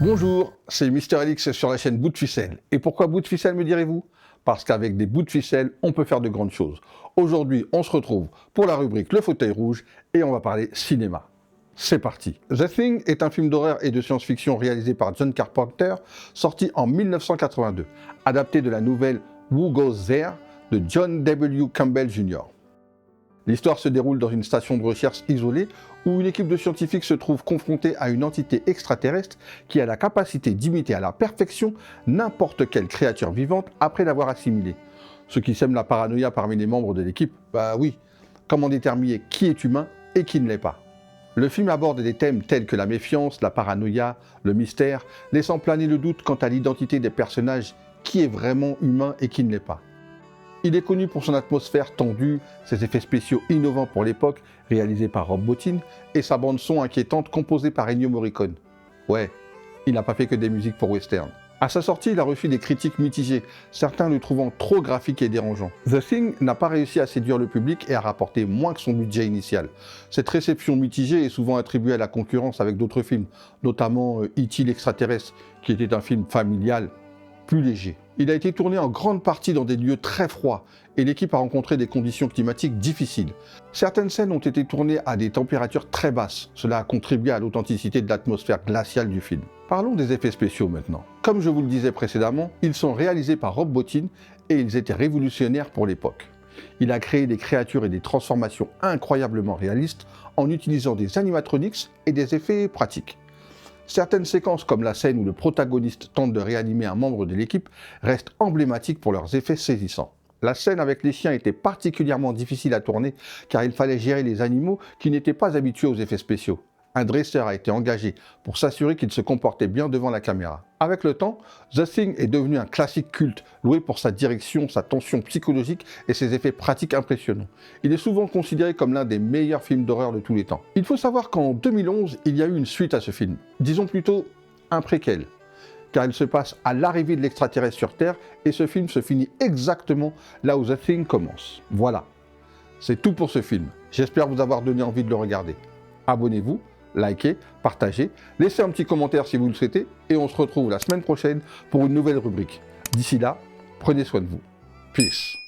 Bonjour, c'est Mister Alix sur la chaîne Bout de Ficelle. Et pourquoi Bout de Ficelle, me direz-vous? Parce qu'avec des bouts de ficelle, on peut faire de grandes choses. Aujourd'hui, on se retrouve pour la rubrique Le Fauteuil Rouge et on va parler cinéma. C'est parti. The Thing est un film d'horreur et de science-fiction réalisé par John Carpenter, sorti en 1982, adapté de la nouvelle Who Goes There de John W. Campbell Jr. L'histoire se déroule dans une station de recherche isolée où une équipe de scientifiques se trouve confrontée à une entité extraterrestre qui a la capacité d'imiter à la perfection n'importe quelle créature vivante après l'avoir assimilée. Ce qui sème la paranoïa parmi les membres de l'équipe. Bah oui, comment déterminer qui est humain et qui ne l'est pas? Le film aborde des thèmes tels que la méfiance, la paranoïa, le mystère, laissant planer le doute quant à l'identité des personnages, qui est vraiment humain et qui ne l'est pas. Il est connu pour son atmosphère tendue, ses effets spéciaux innovants pour l'époque, réalisés par Rob Bottin, et sa bande-son inquiétante composée par Ennio Morricone. Ouais, il n'a pas fait que des musiques pour western. À sa sortie, il a reçu des critiques mitigées, certains le trouvant trop graphique et dérangeant. The Thing n'a pas réussi à séduire le public et a rapporté moins que son budget initial. Cette réception mitigée est souvent attribuée à la concurrence avec d'autres films, notamment E.T. l'extraterrestre, qui était un film familial, plus léger. Il a été tourné en grande partie dans des lieux très froids et l'équipe a rencontré des conditions climatiques difficiles. Certaines scènes ont été tournées à des températures très basses. Cela a contribué à l'authenticité de l'atmosphère glaciale du film. Parlons des effets spéciaux maintenant. Comme je vous le disais précédemment, ils sont réalisés par Rob Bottin et ils étaient révolutionnaires pour l'époque. Il a créé des créatures et des transformations incroyablement réalistes en utilisant des animatronics et des effets pratiques. Certaines séquences, comme la scène où le protagoniste tente de réanimer un membre de l'équipe, restent emblématiques pour leurs effets saisissants. La scène avec les chiens était particulièrement difficile à tourner car il fallait gérer les animaux qui n'étaient pas habitués aux effets spéciaux. Un dresseur a été engagé pour s'assurer qu'il se comportait bien devant la caméra. Avec le temps, The Thing est devenu un classique culte, loué pour sa direction, sa tension psychologique et ses effets pratiques impressionnants. Il est souvent considéré comme l'un des meilleurs films d'horreur de tous les temps. Il faut savoir qu'en 2011, il y a eu une suite à ce film. Disons plutôt un préquel, car il se passe à l'arrivée de l'extraterrestre sur Terre et ce film se finit exactement là où The Thing commence. Voilà, c'est tout pour ce film. J'espère vous avoir donné envie de le regarder. Abonnez-vous, likez, partagez, laissez un petit commentaire si vous le souhaitez et on se retrouve la semaine prochaine pour une nouvelle rubrique. D'ici là, prenez soin de vous. Peace.